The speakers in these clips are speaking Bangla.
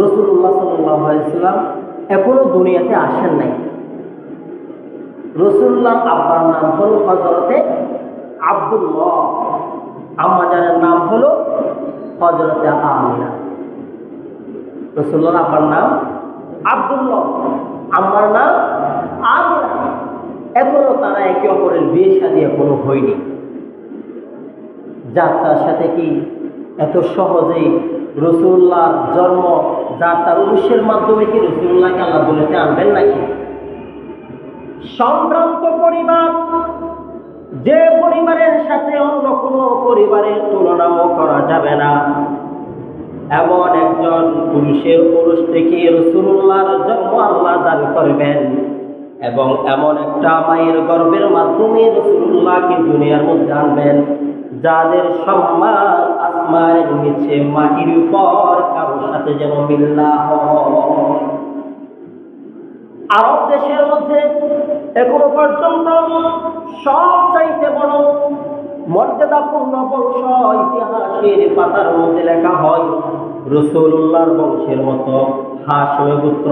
রাসূলুল্লাহ সাল্লাল্লাহু আলাইহি ওয়াসাল্লাম এখনো দুনিয়াতে আসেন নাই। রাসূলুল্লাহর আব্বার নাম হলো হযরতে আব্দুল্লাহ, আম্মাজানের নাম হলো হযরতে আমিনা। রাসূলুল্লাহর আব্বার নাম আব্দুল্লাহ, আম্মার নাম আমিনা। এখনো তারা একে অপরের বিয়ে শাদী এখনো হয়নি। যার তার সাথে কি এত সহজেই রাসূলুল্লাহর জন্ম, যার তার উদ্দেশ্যের মাধ্যমে কি রাসূলুল্লাহকে আল্লাহ দুনিয়াতে আনবেন নাকি? সম্ভ্রান্ত পরিবার, যে পরিবারের সাথে অন্য কোনো পরিবারের তুলনাও করা যাবে না, এমন একজন পুরুষ থেকে রাসূলুল্লাহর জন্ম আল্লাহ দান করবেন এবং এমন একটা মায়ের গর্ভের মাধ্যমে রাসূলুল্লাহকে দুনিয়ার মধ্যে আনবেন যাদের সম্মান আসমানের নিচে মাটির উপর কারোর সাথে যেন মিল না হয়। আরব দেশের মধ্যে এখনো পর্যন্ত সবচাইতে বড় মর্যাদাপূর্ণ বংশ ইতিহাসের পাতার মধ্যে লেখা হয় রাসূলুল্লাহর বংশের মতো হাশিমের পুত্র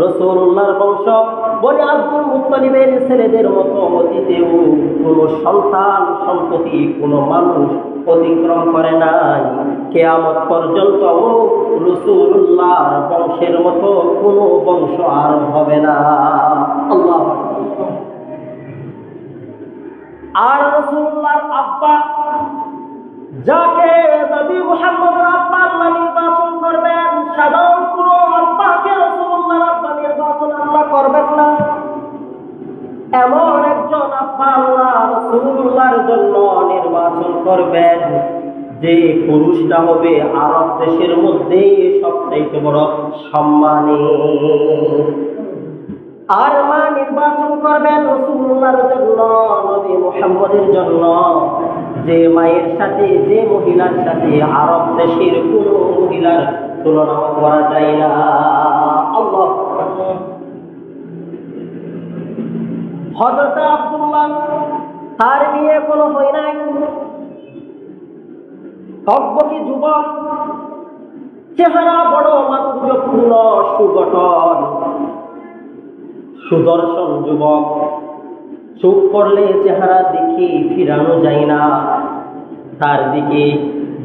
রাসূলুল্লাহর বংশ বনি আব্দুল মুত্তালিবের ছেলেদের মতো অতীতেও কোনো সন্তান সম্পত্তি কোনো মানুষ অতিক্রম করে নাই। কিয়ামত পর্যন্ত রাসূলুল্লাহর বংশের মতো কোনো বংশ আর হবে না। আল্লাহু আকবার। আর রাসূলুল্লাহর আব্বা, যাকে নবী মুহাম্মদের আব্বা আল্লাহ নির্বাচন করবেন, সাধারণ কোন আব্বাকে রাসূলুল্লাহর আব্বা নির্বাচন আল্লাহ করবেন না। এমন একজন আব্বা আল্লাহ রাসূলুল্লাহর জন্য নির্বাচন করবেন যে পুরুষটা হবে আরব দেশের মধ্যে সবচেয়ে বড় সম্মানী। আর মা নির্বাচন করবেন রাসূলুল্লাহর জন্য, নবী মুহাম্মদের জন্য, যে মায়ের সাথে, যে মহিলার সাথে আরব দেশের কোন মহিলার তুলনা করা যায় না। আল্লাহু আকবার। হযরত আব্দুল্লাহ, তার বিয়ে কোনো হয় নাই, টকবকি যুবক, চেহারা বড় মাধুর্যপূর্ণ, সুগঠন, সুদর্শন যুবক। চোখ পড়লে চেহারা দেখে ফিরানো যায় না, তার দিকে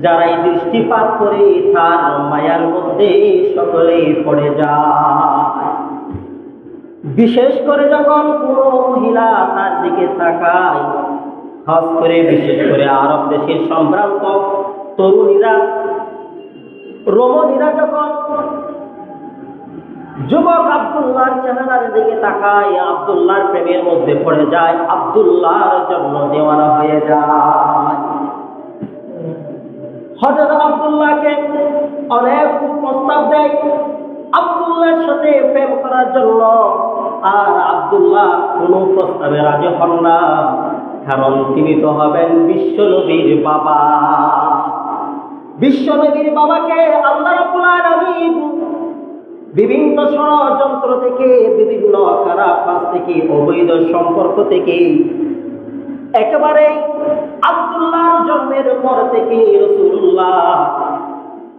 যারাই দৃষ্টিপাত করে তার মায়ার মধ্যে সকলে পড়ে যায়। বিশেষ করে যখন কোনো মহিলা তার দিকে তাকায়, খাস করে বিশেষ করে আরব দেশের সম্ভ্রান্ত তরুণীরা, রমণীরা যখন যুবক আব্দুল্লাহর চেহারার দিকে তাকায়, আব্দুল্লাহর প্রেমের মধ্যে পড়ে যায়, আব্দুল্লাহর জন্য দেওয়ানা হয়ে যায়। হযরত আব্দুল্লাহকে অনেক প্রস্তাব দেয় আব্দুল্লাহর সাথে প্রেম করার জন্য, আর আব্দুল্লাহ কোনো প্রস্তাবে রাজি হন না, কারণ তিনি তো হবেন বিশ্বনবীর বাবা। বিশ্বনবীর বাবাকে আল্লাহ রাব্বুল আলামিন বিভিন্ন ষড়যন্ত্র থেকে, বিভিন্ন খারাপ কাজ থেকে, অবৈধ সম্পর্ক থেকে একেবারে আব্দুল্লাহর জন্মের পর থেকে রাসূলুল্লাহ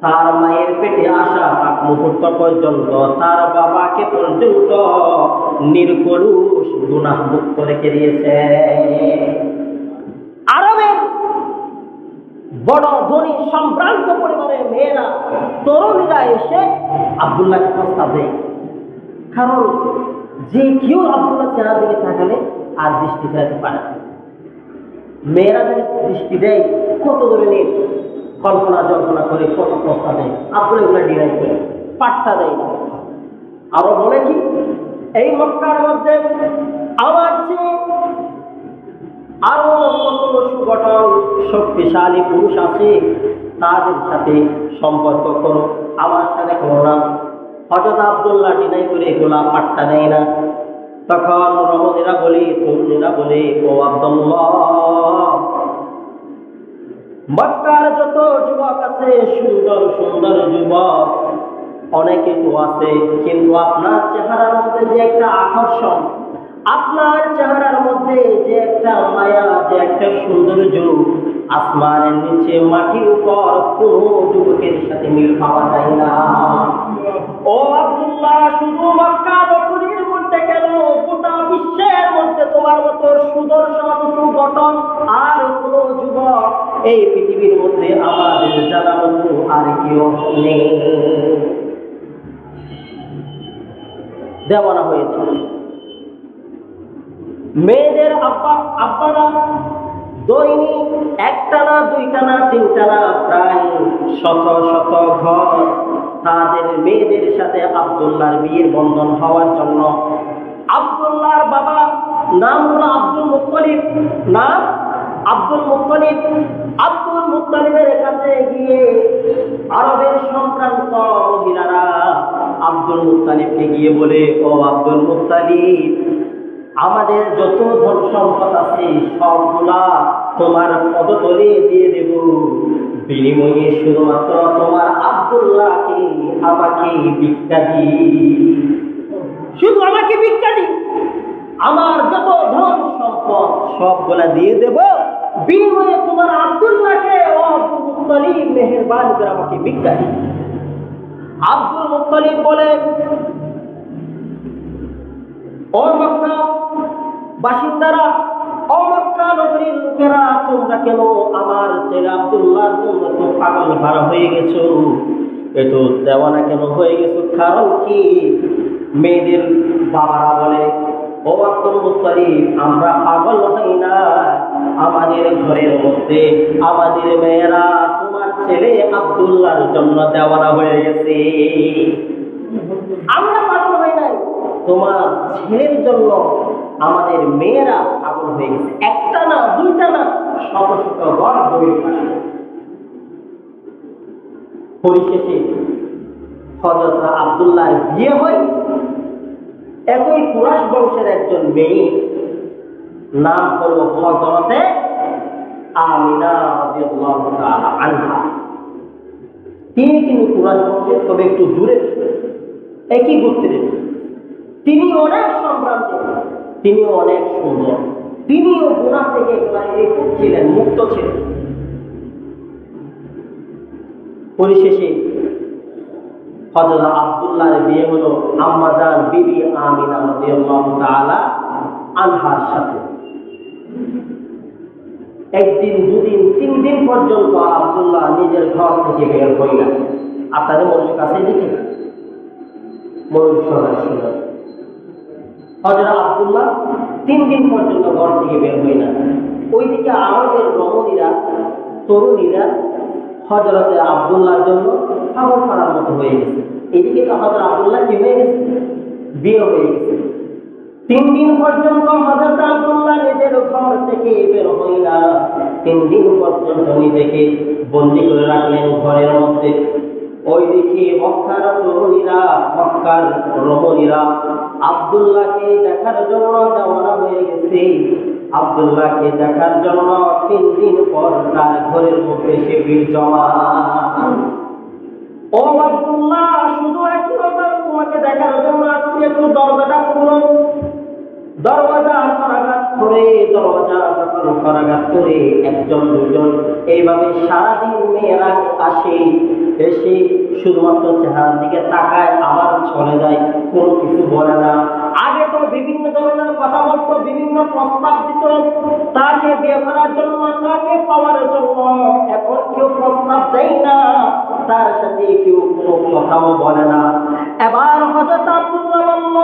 তার মায়ের পেটে আসা আগ মুহূর্ত পর্যন্ত তার বাবাকে পর্যন্ত নির্কলুষ গুনাহ মুক্ত রেখে দিয়েছে। আরবের বড় ধনী সম্ভ্রান্ত পরিবারের মেয়েরা, তরুণীরা এসে আব্দুল্লাহকে প্রস্তাব দেয়, কারণ যে কেউ আব্দুল্লাহ চেহারার দিকে তাকালে আর দৃষ্টি ফেরাতে পারে না। মেয়েরা যদি দৃষ্টি দেয়, কত ধরনের কল্পনা জল্পনা করে কত প্রস্তাব দেয়, আব্দুল্লাহ এগুলো ডিনাই করে, পাট্টা দেয় না। আরো বলে কি, এই মক্কার মধ্যে আমার চেয়ে আরো কত সুগঠন শক্তিশালী পুরুষ আছে, তাদের সাথে সম্পর্ক করো, আমার সাথে করো না। হযরত আব্দুল্লাহ ডিনাই করে এগুলা পাট্টা দেয় না। তখন রমণীরা বলে, তরুণীরা বলে, ও আব্দুল্লাহ, মক্কার যত যুবক আছে, সুন্দর সুন্দর যুবক অনেকে তো আছে, কিন্তু আপনার চেহারার মধ্যে যে একটা আকর্ষণ, আপনার চেহারার মধ্যে যে একটা মায়া, যে একটা সৌন্দর্য, আসমানের নিচে মাটির উপর কোন যুবকের সাথে মিল পাওয়া যায় না। তোমার মতো সুদর্শন সুগঠন আর কোন যুবক এই পৃথিবীর মধ্যে আমাদের জানা মতো আর কেউ নেই। দেওয়ানা হয়েছে। মেয়েদের আব্বারা দৈনিক একটানা দুইটানা তিনটানা প্রায় শত শত ঘর তাদের মেয়েদের সাথে আব্দুল্লাহর বিয়ের বন্ধন হওয়ার জন্য। আব্দুল্লাহর বাবা নাম হলো আব্দুল মুত্তালিব, নাম আব্দুল মুত্তালিব। আব্দুল মুত্তালিবের কাছে গিয়ে আরবের সম্ভ্রান্ত মহিলারা আব্দুল মুত্তালিবকে গিয়ে বলে, ও আব্দুল মুত্তালিব, আমাদের যত ধন সম্পদ আছে সবগুলা তোমার পদতলে দিয়ে দেব, বিনিময়ে শুধুমাত্র তোমার আব্দুল্লাহকে আমাকে ভিক্ষা দিই, শুধু আমাকে ভিক্ষা দিই, আমার যত ধন সম্পদ সবগুলা দিয়ে দেব, বিনিময়ে তোমার আব্দুল্লাহকে ও আব্দুল মুত্তালিব মেহেরবানি করে আমাকে ভিক্ষা দিই। আব্দুল মুত্তালিব বলে, ও মক্কা বাসিন্দারা, ও মক্কা নগরীর লোকেরা, তোমরা কেন আমার ছেলে আব্দুল্লাহর জন্য তো পাগল ভাড়া হয়ে গেছো, এত দেওয়ানা কেন হয়ে গেছো? কারণ কি? মেয়েদের বাবারা বলে, ও আব্দুল মুত্তালিব, আমরা পাগল হই না, আমাদের ঘরের মধ্যে আমাদের মেয়েরা তোমার ছেলে আব্দুল্লাহর জন্য দেওয়ানা হয়ে গেছে, আমরা পাগল হই নাই, তোমার ছেলের জন্য আমাদের মেয়েরা পাগল হয়ে গেছে। একটা না দুইটা না, শত শত ঘর গরিব আসে। পরিশেষে হযরত আব্দুল্লাহর বিয়ে হয় একই কুরাইশ বংশের একজন মেয়ে, নাম হলো হযরতে আমিনা রাদিয়াল্লাহু তাআলা আনহা। তিনি কিন্তু কুরাইশ বংশের, তবে একটু দূরে, একই গোত্রের। তিনি অনেক সম্ভ্রান্ত, তিনি অনেক সুন্দর, তিনিও গুনাহ থেকে একেবারে ছিলেন, মুক্ত ছিলেন। পরিশেষে হযরত আব্দুল্লাহর বিয়ে হলো আম্মাজান বিবি আমিনা রাদিয়াল্লাহু তাআলা আনহার সাথে। একদিন দুদিন তিন দিন পর্যন্ত আব্দুল্লাহ নিজের ঘর থেকে বের হইলেন। আপনাদের মনের কাছে দেখি হযরত আব্দুল্লাহ 3 দিন পর্যন্ত ঘর থেকে বের হই না। ওইদিকে আমাদের রমণীরা, তরুণীরা হযরতে আব্দুল্লাহর জন্য পাগল করার মতো হয়ে গেছে। এদিকে তো হযরত আব্দুল্লাহ কি হয়ে গেছে? বিয়ে হয়ে গেছে। 3 দিন পর্যন্ত হযরত আব্দুল্লাহ নিজের ঘর থেকে বের হই না। 3 দিন পর্যন্ত নিজেকে বন্দী করে রাখলেন ঘরের মধ্যে। ওইদিকে মক্কার তরুণীরা, মক্কার রমণীরা আব্দুল্লাহকে দেখার জন্য রওনা হয়ে গেছে। আব্দুল্লাহকে দেখার জন্য 3 দিন পর তার ঘরের মধ্যে সে ভিড় জমা। ও আব্দুল্লাহ, শুধু একবার তোমাকে দেখার জন্য আসছি, একটু দরজাটা খুলো। দরজা করাঘাত করে, দরজা যখন করাঘাত করে একজন দুজন এইভাবে সারাদিন মেয়েরা আসে, এসে শুধুমাত্র চেহারার দিকে তাকায়, আবার চলে যায়, কোনো কিছু বলে না। আগে তো বিভিন্ন ধরনের কথা বলতো, বিভিন্ন প্রস্তাব দিত তাকে বিয়ে করার জন্য, তাকে পাওয়ার জন্য। এখন কেউ প্রস্তাব দেয় না, তার সাথে কেউ কোনো কথাও বলে না। এবার হযরত আব্দুল্লাহ বলল,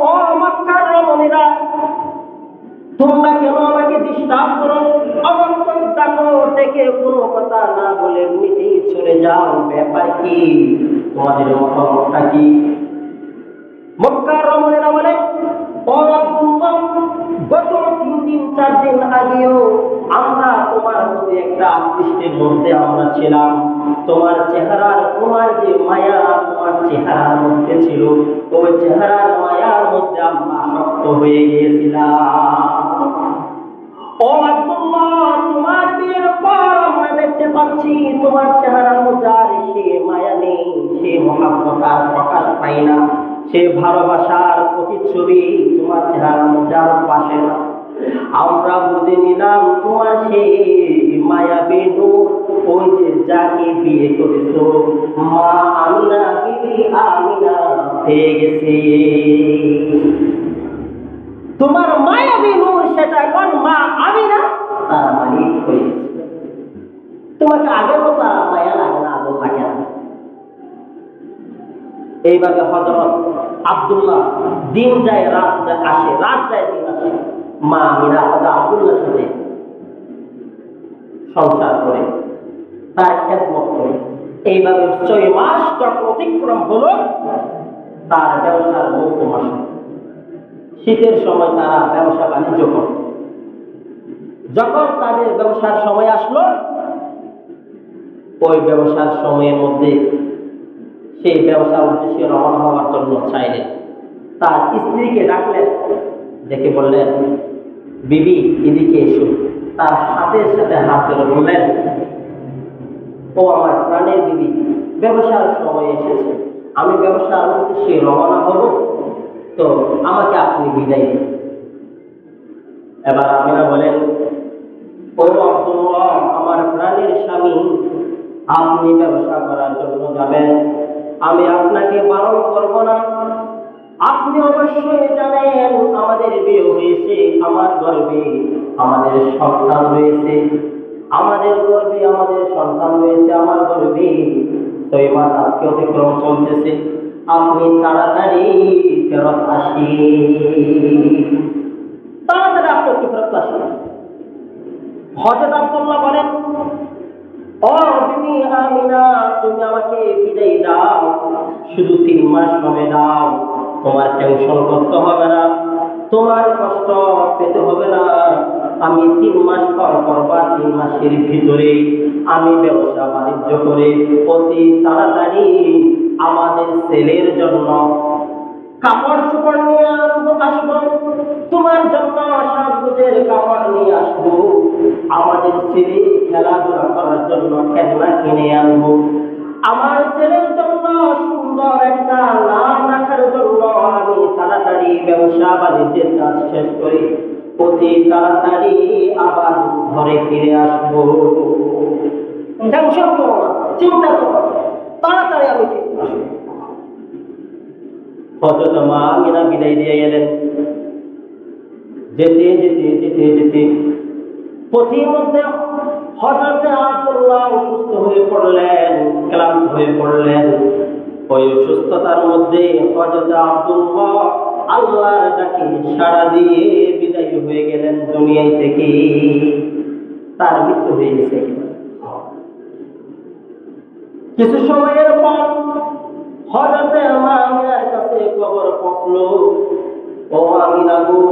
ও মক্কার রমণীরা, তোমরা কেন আমাকে ডিস্টার্ব করো? অবন্তর ডাকো, ডেকে কোনো কথা না বলে এমনিতেই চলে যাও, ব্যাপার কি? তোমাদের মতামতটা কি? মক্কার রমণীরা বলে, ও আব্দুল্লাহ, গত 3 দিন 4 দিন আগেও আমরা তোমার মধ্যে একটা আকৃষ্টের মধ্যে আমরা ছিলাম। তোমার চেহারার, তোমার যে মায়া তোমার চেহারার মধ্যে ছিল, ওই চেহারার মায়ার মধ্যে আমরা আসক্ত হয়ে গিয়েছিলাম। ও আব্দুল্লাহ, তোমার বিয়ের পর আমরা দেখতে পাচ্ছি তোমার চেহারার মধ্যে আর সে মায়া নেই, সে মহাব্বত আর প্রকাশ পায় না, সে ভালোবাসার প্রতিচ্ছবি তোমার চেহারার মধ্যে আর পাশে না। আমরা বুঝে নিলাম তোমার সেই মায়াবী নূর, ওই যে যাকে বিয়ে করেছো মা আমিনা বিবি আমিনা হয়ে গেছে। তোমার মায়াবী নূর সেটা এখন মা আমিনা তার মালিক হয়ে গেছে। তোমাকে আগের মতো আর মায়া লাগে না, আদর লাগে না। এইভাবে হযরত আব্দুল্লাহ দিন যায় রাত আসে, রাত যায় দিন আসে, মা আমিনা হযরত আব্দুল্লাহর সাথে সংসার করে, তার খেদমত করে। এইভাবে 6 মাস যখন অতিক্রম হলো, তার ব্যবসার মৌসুম আসে। শীতের সময় তারা ব্যবসা বাণিজ্য করত। যখন তাদের ব্যবসার সময় আসলো, ওই ব্যবসার সময়ের মধ্যে সেই ব্যবসার উদ্দেশ্যে রওনা হওয়ার জন্য চাইলেন। তার স্ত্রীকে ডাকলেন, ডেকে বললেন, বিবি এদিকে এসো। তার হাতের সাথে হাত ধরে বললেন, ও আমার প্রাণের বিবি, ব্যবসার সময় এসেছে, আমি ব্যবসার উদ্দেশ্যে রওনা হব, তো আমাকে আপনি বিদায় দিন। এবার আমিনা বলেন, ও আব্দুল্লাহ, আমার প্রাণের স্বামী, আপনি ব্যবসা করার জন্য যাবেন, আমি আপনাকে বারণ করব না। আপনি অবশ্যই জানেন আমাদের বিয়ে হয়েছে, আমার গর্ভে আমাদের সন্তান রয়েছে, আমাদের গর্ভে আমাদের সন্তান রয়েছে, আমার গর্ভে 6 মাস আজকে অতিক্রম চলতেছে। আপনি তাড়াতাড়ি ফেরত আসেন, তাড়াতাড়ি আপনি একটু ফেরত আসেন। হযরত আব্দুল্লাহ বলেন, ও বিবি আমিনা, তুমি আমাকে বিদায় দাও, শুধু 3 মাস সময় দাও, তোমার টেনশন করতে হবে না, তোমার কষ্ট পেতে হবে না। আমি 3 মাস পর বা 3 মাসের ভিতরে আমি ব্যবসা বাণিজ্য করে অতি তাড়াতাড়ি আমাদের ছেলের জন্য কাপড় চোপড় নিয়ে আসবো, তোমার জন্য সাজগোজের কাপড় নিয়ে আসবো, আমাদের ছেলে খেলাধুলা করার জন্য খেলনা কিনে আনবো, আমার ছেলের জন্য সুন্দর একটা নাম রাখার জন্য আমি তাড়াতাড়ি ব্যবসা বাণিজ্যের কাজ শেষ করি অতি তাড়াতাড়ি আবার ঘরে ফিরে আসবো। টেনশন করো না, চিন্তা করো না, তাড়াতাড়ি আমি ফিরে আসবো। হযরত মা আমিনা বিদায় দিয়ে গেলেন। যেতে যেতে যেতে যেতে পথের মধ্যে হযরত আব্দুল্লাহ অসুস্থ হয়ে পড়লেন, ক্লান্ত হয়ে পড়লেন। ওই অসুস্থতার মধ্যে হযরত আব্দুল্লাহ আল্লাহর ডাকে সাড়া দিয়ে বিদায় হয়ে গেলেন দুনিয়া থেকে। তার মৃত্যু হয়ে গেছে। কিছু সময়ের পর হযরত মা আমিনার কাছে খবর পৌঁছলো, ও আমিনা গো,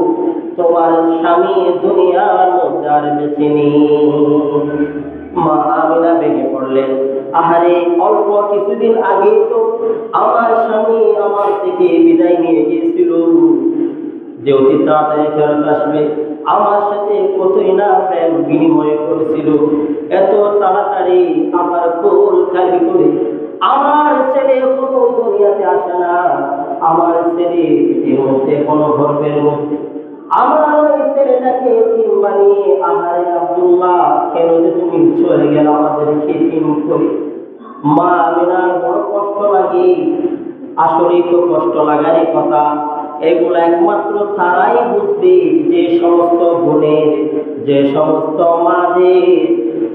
তোমার স্বামী দুনিয়ার মধ্যে আর বেঁচে নেই। মা আমিনা ভেঙে পড়লেন, আহারে, অল্প কিছুদিন আগে তো আমার স্বামী আমার থেকে বিদায় নিয়ে গিয়েছিল, যে অতি তাড়াতাড়ি ফেরত আসবে, আমার সাথে কতই না প্রেম বিনিময় করেছিল, এত তাড়াতাড়ি আমার কোল খালি করে আমার ছেলে কোনো দুনিয়াতে আসে না, আমার ছেলে এর মধ্যে কোনো গর্বের মধ্যে আমার ওই ছেলেটাকে এতিম বানিয়ে, আহারে আব্দুল্লাহ, কেন যে তুমি চলে গেল আমাদেরকে এতিম করে। মা আমিনার বড় কষ্ট লাগে। আসলেই তো কষ্ট লাগারই কথা। এগুলো একমাত্র তারাই বুঝবে যে সমস্ত বোনের, যে সমস্ত মাদের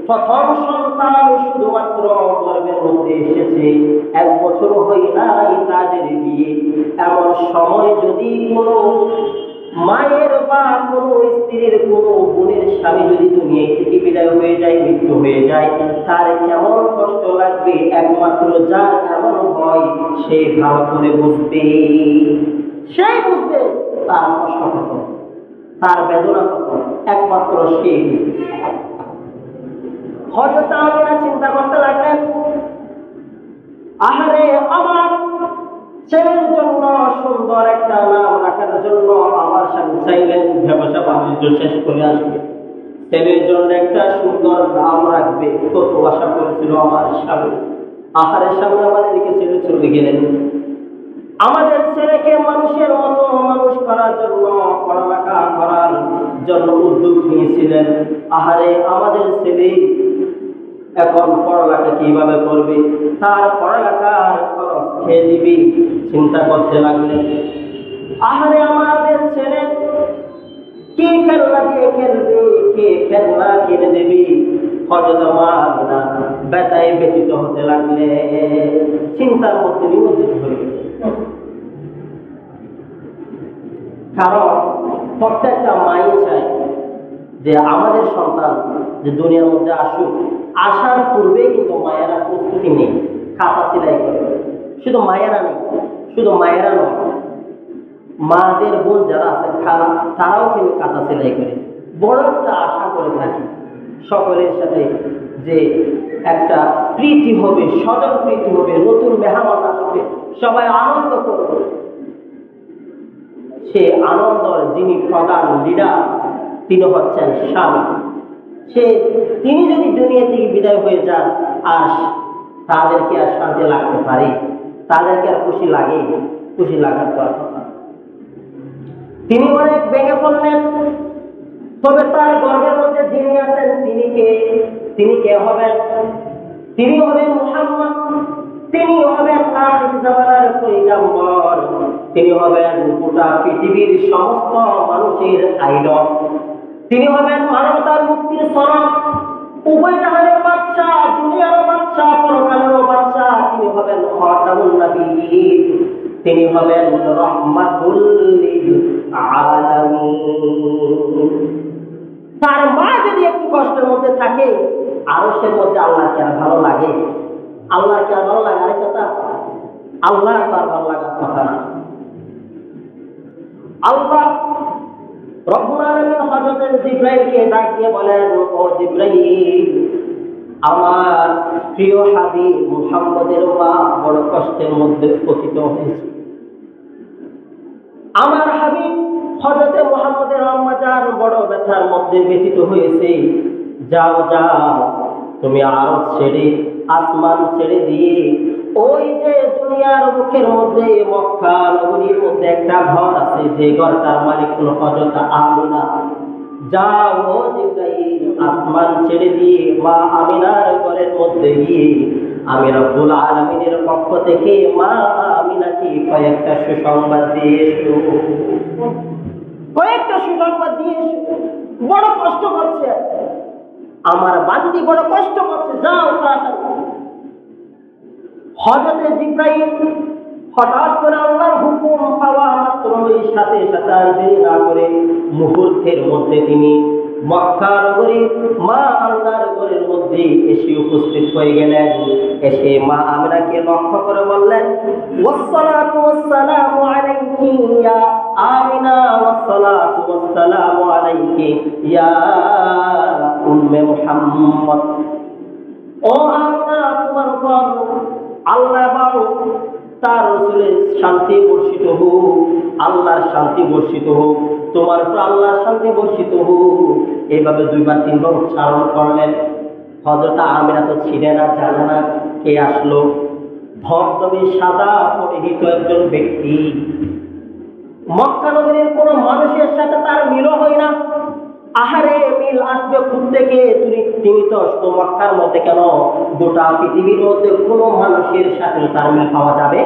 প্রথম সন্তান শুধুমাত্র গর্ভের মধ্যে এসেছে, 1 বছর হয় নাই তাদের বিয়ে, এমন সময় যদি কোনো মায়ের বা কোনো স্ত্রীর কোনো বোনের স্বামী যদি দুনিয়া থেকে বিদায় হয়ে যায়, মৃত্যু হয়ে যায়, তার কেমন কষ্ট লাগবে একমাত্র যার এমন হয় সে ভালো করে বুঝবে। সেই বুঝবে তার কষ্ট কত, তার বেদনা কত, একমাত্র সে বুঝবে। হযরত আমিনা চিন্তা করতে লাগলেন, আহারে, আমার ছেলের জন্য সুন্দর একটা নাম রাখার জন্য আমার স্বামী চাইলেন ব্যবসা বাণিজ্য শেষ করে আসবে, ছেলের জন্য একটা সুন্দর নাম রাখবে, কত আশা করেছিল আমার স্বামী। আহারের সামনে আমাদেরকে ছেড়ে চলে গেলেন। আমাদের ছেলেকে মানুষের মতো মানুষ করার জন্য, পড়ালেখা করার জন্য উদ্যোগ নিয়েছিলেন। আহারে, আমাদের ছেলে এখন পড়ালেখা কিভাবে করবে, তার পড়ালেখার খরচ খেয়ে দিবি, চিন্তা করতে লাগলেন। আহারে, আমাদের ছেলে কে খেলনা দিয়ে খেলবে, কে খেলনা কিনে দেবে। হযরত মা আমিনা ব্যথায় ব্যথিত হতে লাগলে, চিন্তার মধ্যে নিমজ্জিত হয়ে গেল। কারণ প্রত্যেকটা মাই চায় যে আমাদের সন্তান যে দুনিয়ার মধ্যে আসুক, আসার পূর্বে কিন্তু মায়েরা প্রস্তুতি নেই, খাতা সেলাই করে। শুধু মায়েরা নেই, শুধু মায়েরা নয়, মাদের বোন যারা আছে খালা, তারাও কিন্তু কাঁথা সেলাই করে। বড় একটা আশা করে থাকি সকলের সাথে যে একটা প্রীতি হবে, স্বজন প্রীতি হবে, নতুন মেহমান আসবে, সবাই আনন্দ করবে। সে আনন্দর যিনি প্রধান লিডার তিনি হচ্ছেন স্বামী। তিনি যদি দুনিয়া থেকে বিদায় হয়ে যান, আর তাদেরকে আর শান্তি লাগতে পারে? তাদেরকে আর খুশি লাগে? খুশি লাগার পর তিনি অনেক ভেঙে পড়লেন। তবে তার গর্বের মধ্যে যিনি আছেন তিনি কে হবেন? তিনি হবেন মুহাম্মদ, তিনি হবেন আখির জামানার পয়গম্বর, তিনি হবেন গোটা পৃথিবীর সমস্ত মানুষের আইডল, তিনি হবেন মানবতার মুক্তির সনদ, উভয় জাহানের বাদশা, দুনিয়ারও বাদশা, পরকালেরও বাদশা। তিনি হবেন খাতামুন নবিয়্যিন, তিনি হবেন রাহমাতুল লিল আলামিন। তার মা যদি একটু কষ্টের মধ্যে থাকে, আরশের মধ্যে আল্লাহকে আর ভালো লাগে? আল্লাহকে আর ভালো লাগে? আরেক কথা, আল্লাহ তার ভালো লাগার কথা না। আল্লাহ রব্বুল আলামিন হযরত জিবরাইলকে ডাক দিয়ে বলেন, ও জিবরাইল, আমার প্রিয় হাবিব মুহাম্মদের মা বড় কষ্টের মধ্যে পতিত হয়েছে। আমার হাবিব হযরত মুহাম্মদের আম্মা জান বড় ব্যথার মধ্যে ব্যথিত হয়েছে। যাও যাও, তুমি আরশ ছেড়ে, আসমান ছেড়ে দিয়ে ওই যে দুনিয়ার মুখের মধ্যে মক্কা নগরীর মধ্যে একটা ঘর আছে, যে ঘরটার মালিক হলো হযরত আমিনা। যাও ও জিবরাইল, আসমান ছেড়ে দিয়ে মা আমিনার ঘরের মধ্যে গিয়ে আমি রব্বুল আলামিনের পক্ষ থেকে মা আমিনাকে কয়েকটা সুসংবাদ দিয়ে এসো, কয়েকটা সুসংবাদ দিয়ে এসো। বড় কষ্ট হচ্ছে, আমার বান্দি বড় কষ্ট করছে, যাও তাড়াতাড়ি। হযরত জিবরাইল হঠাৎ করে আল্লাহর হুকুম পাওয়া মাত্রই সাথে সাথে আর দেরি না করে মুহূর্তের মধ্যে তিনি মক্কা নগরীর মা আমিনার ঘরের মধ্যে এসে উপস্থিত হয়ে গেলেন। এসে মা আমিনাকে লক্ষ্য করে বললেন, ওয়াসসালাতু ওয়াসসালামু আলাইকি ইয়া আমিনা, ওয়াসসালাতু ওয়াসসালামু আলাইকি ইয়া উম্মে মুহাম্মদ। ও আমিনা, তোমার উপর আল্লাহ এবং তার রাসূলের শান্তি বর্ষিত হোক, আল্লাহর শান্তি বর্ষিত হোক, তোমার উপর আল্লাহর শান্তি বর্ষিত হোক। এইভাবে দুইবার তিনবার উচ্চারণ করলেন। হযরত আমিনা তো ছিলেন না, জানে না কে আসলো। ধবধবে সাদা পরিহিত একজন ব্যক্তি, মক্কা নগরীর কোন মানুষের সাথে তার মিল হয় না। আহারে, মিল আসবে কোথ থেকে? তিনি তো শুধু মক্কার মধ্যে কেন, গোটা পৃথিবীর মধ্যে কোন মানুষের সাথে তার মিল পাওয়া যাবে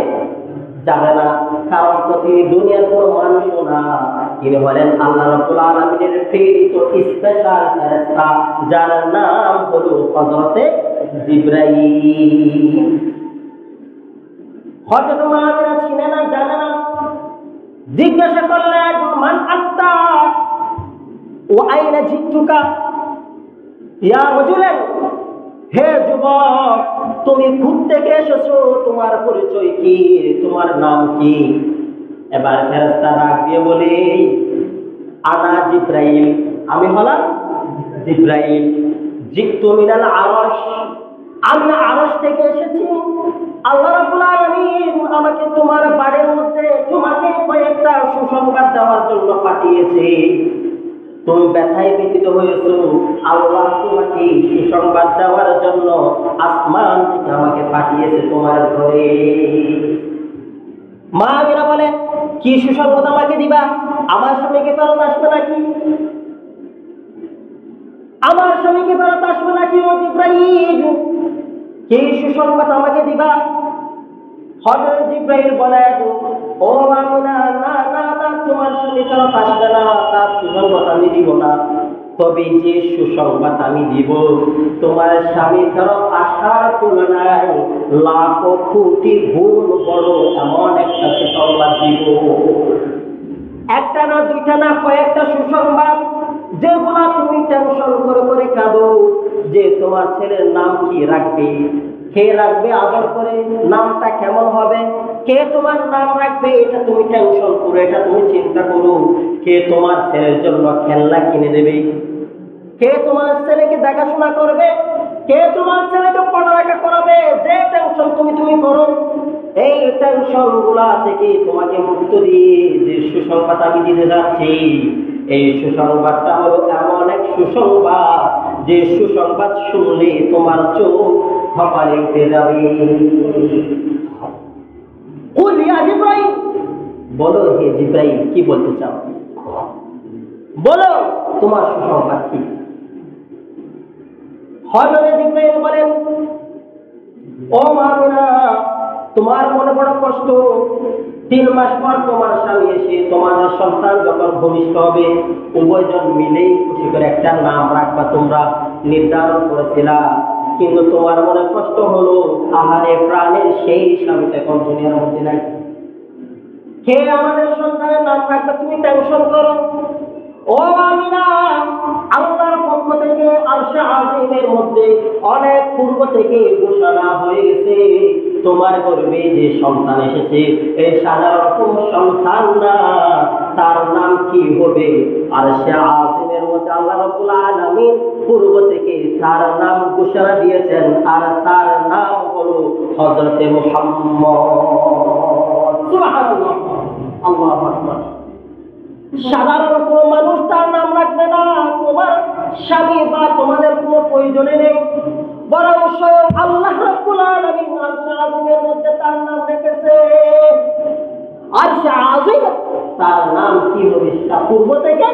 না। কারণ তো তিনি দুনিয়ার কোন মানুষও না, তিনি হলেন আল্লাহ রাব্বুল আলামিনের প্রেরিত স্পেশাল ফেরেশতা, যার নাম হলো হযরতে জিবরাইল। হযরত আমিনা ছিলেন না, জানে না। জিজ্ঞাসা করলেন, মান আনতা ওয়া আইনা জিতুকা ইয়া রাজুলান, হে যুবক, তুমি কোথা থেকে এসেছো? তোমার পরিচয় কি? তোমার নাম কি? এবার ফেরেশতা ডাক দিয়ে বলে, আনা জিবরাইল, আমি হলাম জিবরাইল। জিতু মিনাল আরশ, আমি আরশ থেকে এসেছি। আল্লাহ রাব্বুল আলামিন আমাকে তোমার বাড়ির মধ্যে তোমাকে কয়েকটা সুসংবাদ দেওয়ার জন্য পাঠিয়েছে। তুমি ব্যথায় ব্যথিত হয়েছো, আল্লাহ তোমাকে সুসংবাদ দেওয়ার জন্য আসমান থেকে আমাকে পাঠিয়েছে তোমার ঘরে। মা আমিনা বলে, কি সুসংবাদ আমাকে দিবা? আমার স্বামীকে ফেরত আসবে নাকি? আমার স্বামীকে ফেরত আসবে নাকি? ও জিবরাইল, কি সুসংবাদ আমাকে দিবা? হযরত জিবরাইল বলেন, ও আমিনা, না না না, তোমার স্বামী ফেরত আসবে না। তার সুসংবাদ আমি দিব না, তবে যে সুসংবাদ আমি দিব তোমার স্বামী ফেরত আসার তুলনায় লাখ কোটি গুণ বড় এমন একটা সুসংবাদ দিব। একটা না দুইটা না কয়েকটা সুসংবাদ, যেগুলা তুমি টেনশন করে করে কাঁদো যে তোমার ছেলের নাম কি রাখবে, কে রাখবে আদর করে, নামটা কেমন হবে, কে তোমার নাম রাখবে, এটা তুমি টেনশন করো, এটা তুমি চিন্তা করো। কে তোমার ছেলের জন্য খেলনা কিনে দেবে, কে তোমার ছেলেকে দেখাশোনা করবে, কে তোমার ছেলেকে পড়ালেখা করাবে, যে টেনশন তুমি করো, এই টেনশন গুলা থেকে তোমাকে মুক্ত দিয়ে যে সুসংবাদ আমি দিতে যাচ্ছি, এই সুসংবাদটা হলো এমন এক সুসংবাদ যে সুসংবাদ শুনলে তোমার চোখ কপালে উঠে যাবে। জিব্রাইল, বলো হে জিব্রাইল, কি বলতে চাও, বলো তোমার সুসংবাদ কি? হযরত জিব্রাইল বলেন, ও আমিনা, তোমার মনে বড় কষ্ট, 3 মাস পর তোমার স্বামী এসে তোমাদের সন্তান যখন ভূমিষ্ঠ হবে, উভয়জন মিলেই খুশি করে একটা নাম রাখবা তোমরা নির্ধারণ করেছিলা, কিন্তু তোমার মনে কষ্ট হলো আহারে প্রাণের সেই স্বামীটা এখন দুনিয়ার মধ্যে নাই, কে আমাদের সন্তানের নাম রাখবে, তুমি টেনশন করো। ও আমিনা, আল্লাহর পক্ষ থেকে আরশে আজিমের মধ্যে অনেক পূর্ব থেকে ঘোষণা হয়ে গেছে, তোমার গর্ভে যে সন্তান এসেছে এই সাধারণ কোন সন্তান না, তার নাম কি হবে? আরশে আজিমের মধ্যে আল্লাহ রাব্বুল আলামিন পূর্ব থেকে তার নাম ঘোষণা দিয়েছেন, আর তার নাম হলো হযরতে মুহাম্মদ। সুবহানাল্লাহ, আল্লাহু আকবার। সাধারণ কোনো মানুষ তার নাম রাখবে না, তোমার স্বামী বা তোমাদের কোনো প্রয়োজনে নেই, বরং স্বয়ং আল্লাহ রাব্বুল আলামিন আরশে আজিমের মধ্যে তার নাম রেখেছে। আরশে আজিম তার নাম কি হবে সেটা পূর্ব থেকে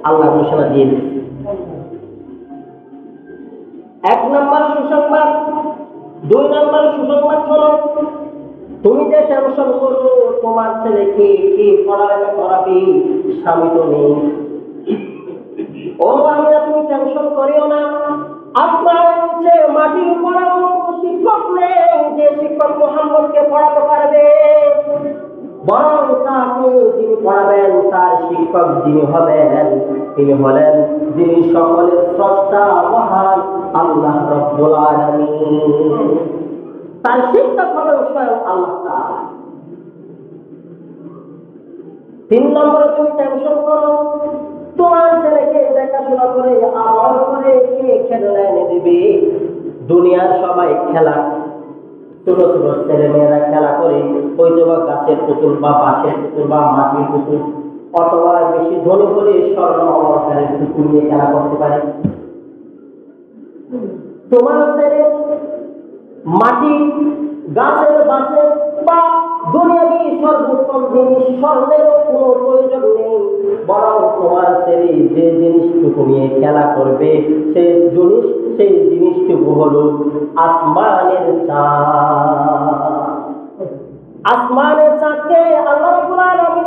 আল্লাহ ঘোষণা দিয়ে দিয়েছে। 1 নম্বর সুসংবাদ। 2 নম্বর সুসংবাদ হলো, তুমি যে টেনশন করো তোমার ছেলেকে কি পড়ালেখা করাবি, স্বামী তো নেই, ও আমিনা তুমি টেনশন করিও না, আসমানের নিচে মাটির উপরেও শিক্ষক নেই যে শিক্ষক মুহাম্মদকে পড়াতে পারবে, বরং তাকে যিনি পড়াবেন তার শিক্ষক যিনি হবেন তিনি হলেন যিনি সকলের স্রষ্টা মহান আল্লাহ রাব্বুল আলামিন, তার শিক্ষক হবে স্বয়ং আল্লাহ তাআলা। 3 নম্বরে তুমি টেনশন করো তোমার ছেলেকে দেখাশোনা করে আদর করে কে খেলনা এনে দেবে। দুনিয়ার সবাই খেলা, ছোট ছোট ছেলে মেয়েরা খেলা করে হয়তো বা গাছের পুতুল বা বাঁশের পুতুল বা মাটির পুতুল, অথবা বেশি ধনী হলে স্বর্ণ অলংকারের পুতুল নিয়ে খেলা করতে পারে। তোমার ছেলে মাটি, গাছের, বাঁশের বা দুনিয়াবি সর্বোত্তম জিনিস স্বর্ণেরও কোনো প্রয়োজন নেই, বরং তোমার ছেলে যে জিনিসটুকু নিয়ে খেলা করবে সেই জিনিসটুকু হলো আসমানের চাঁদ। আসমানের চাঁদকে আল্লাহ রাব্বুল আলামিন